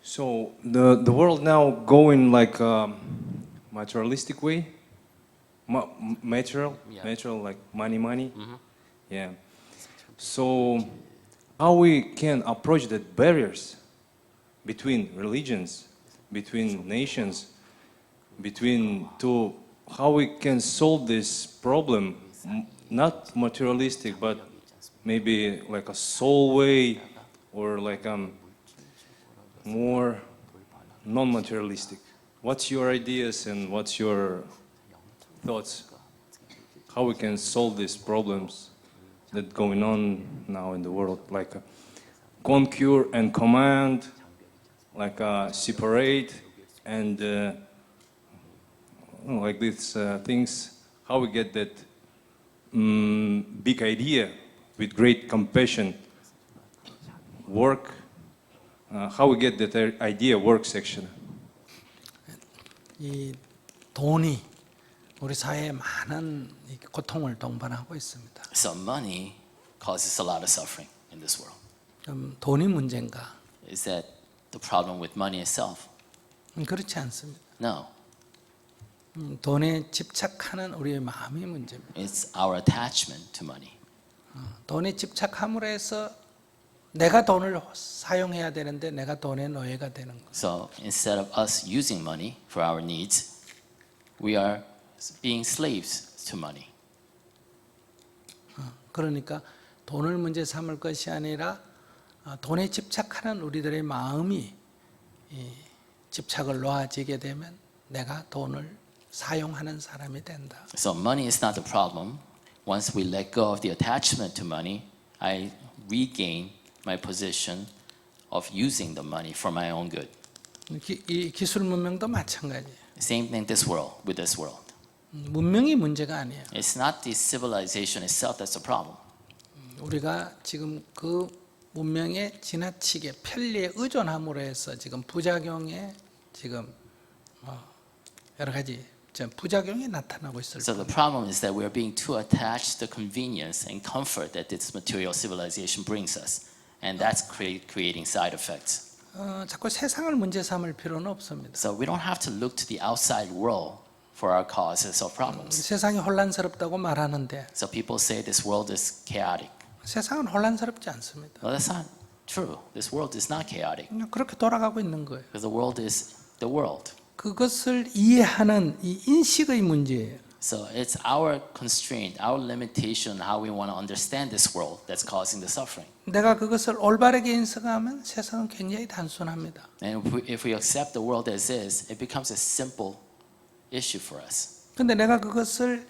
So the world now going like materialistic way, material, Yeah. material like money, yeah. So how we can approach the barriers between religions, between nations, between two, how we can solve this problem, not materialistic, but maybe like a soul way or like more non-materialistic. What's your ideas and what's your thoughts? How we can solve these problems that going on now in the world, like conquer and command, like separate and like these things. How we get that big idea with great compassion work? How we get that idea work section? 이 돈이 우리 사회에 많은 이 고통을 동반하고 있습니다. So money causes a lot of suffering in this world. 그럼 돈이 문제인가? Is that the problem with money itself? 그렇지 않습니다. No. 돈에 집착하는 우리의 마음이 문제입니다. It's our attachment to money. 돈에 집착함으로 해서 내가 돈을 사용해야 되는데 내가 돈의 노예가 되는 것. So instead of us using money for our needs, we are being slaves to money. 그러니까 돈을 문제 삼을 것이 아니라 돈에 집착하는 우리들의 마음이 집착을 놓아지게 되면 내가 돈을 사용하는 사람이 된다. So money is not the problem. Once we let go of the attachment to money, I regain my position of using the money for my own good. 이 기술 문명도 마찬가지예요. Same thing with this world. 문명이 문제가 아니에요. It's not the civilization itself that's the problem. 우리가 지금 그 문명에 지나치게 편리에 의존함으로 해서 지금 부작용에 지금 여러 가지 부작용이 나타나고 있을 So the 겁니다. problem is that we are being too attached to the convenience and comfort that this material civilization brings us. And that's creating side effects. 자꾸 세상을 문제 삼을 필요는 없습니다. So we don't have to look to the outside world for our causes or problems. 세상이 혼란스럽다고 말하는데 So people say this world is chaotic. 세상은 혼란스럽지 않습니다. Well, that's not true. This world is not chaotic 그냥 그렇게 돌아가고 있는 거예요. because the world is the world. 그것을 이해하는 이 인식의 문제예요. So it's our constraint, our limitation, how we want to understand this world that's causing the suffering. 내가 그것을 올바르게 인식하면 세상은 굉장히 단순합니다. And if we accept the world as is, it becomes a simple issue for us. 근데 내가 그것을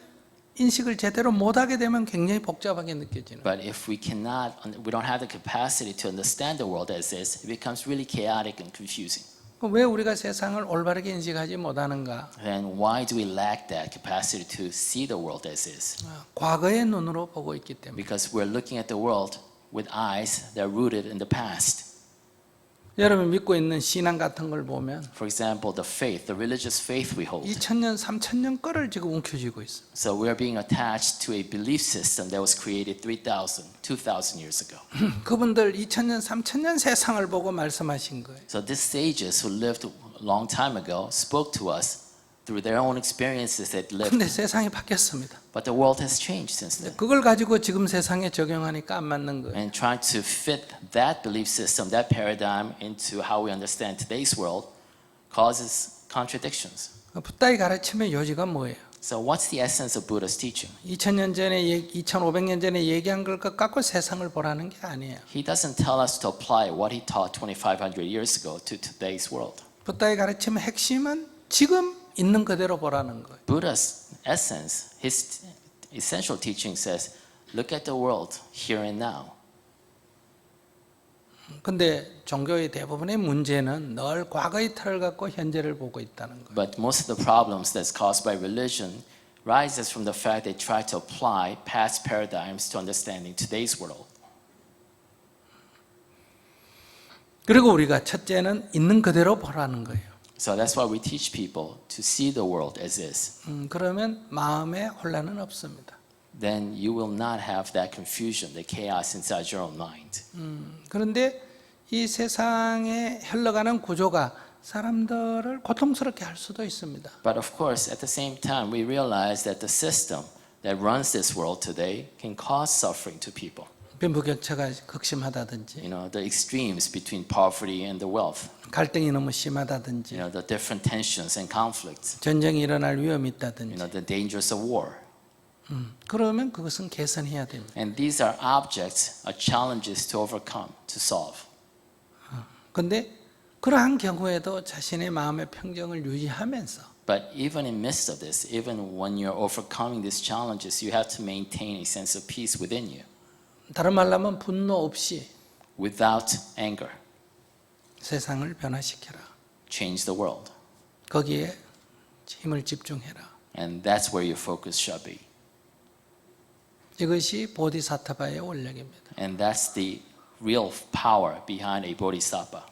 인식을 제대로 못하게 되면 굉장히 복잡하게 느껴지는. But if we don't have the capacity to understand the world as is, it becomes really chaotic and confusing. 왜 우리가 세상을 올바르게 인식하지 못하는가? Then why do we lack that capacity to see the world as is? 과거의 눈으로 보고 있기 때문에. Because we're looking at the world with eyes that are rooted in the past. 여러분 믿고 있는 신앙 같은 걸 보면 For example, the religious faith we hold. 2000년, 3000년 거를 지금 움켜쥐고 있어요. So we are being attached to a belief system that was created 2,000 years ago. 그분들 2000년, 3000년 세상을 보고 말씀하신 거예요. So these sages who lived a long time ago spoke to us through their own experiences that lived. 근데 세상이 바뀌었습니다. But the world has changed since then. 그걸 가지고 지금 세상에 적용하니까 안 맞는 거예요. And trying to fit that belief system, that paradigm into how we understand today's world causes contradictions. 붓다의 가르침의 요지가 뭐예요? So what's the essence of Buddha's teaching? 2000년 전에 2500년 전에 얘기한 걸 갖고 세상을 보라는 게 아니에요. He doesn't tell us to apply what he taught 2,500 years ago to today's world. 붓다의 가르침의 핵심은 지금 있는 그대로 보라는 거예요. Buddha's essence, his essential teaching says, look at the world here and now. 근데 종교의 대부분의 문제는 늘 과거의 틀을 갖고 현재를 보고 있다는 거예요. But most of the problems that's caused by religion rises from the fact they try to apply past paradigms to understanding today's world. 그리고 우리가 첫째는 있는 그대로 보라는 거예요. So that's why we teach people to see the world as is. 그러면 마음에 혼란은 없습니다. Then you will not have that confusion, the chaos inside your own mind. 그런데 이 세상에 흘러가는 구조가 사람들을 고통스럽게 할 수도 있습니다. But of course, at the same time, we realize that the system that runs this world today can cause suffering to people. 빈부격차가 극심하다든지, You know, the extremes between poverty and the wealth. 갈등이 너무 심하다든지, You know, the different tensions and conflicts. 전쟁이 일어날 위험이 You 있다든지, know, the dangers of war. 그러면 그것은 개선해야 됩니다. And these are objects, are challenges to overcome, to solve. 근데 그러한 경우에도 자신의 마음의 평정을 유지하면서 But even in midst of this, even when you're overcoming these challenges, you have to maintain a sense of peace within you, 다른 말로 하면 분노 없이 without anger. 세상을 변화시켜라. Change the world. 거기에 힘을 집중해라. And that's where your focus shall be. 이것이 보디사타바의 원력입니다. And that's the real power behind a bodhisattva.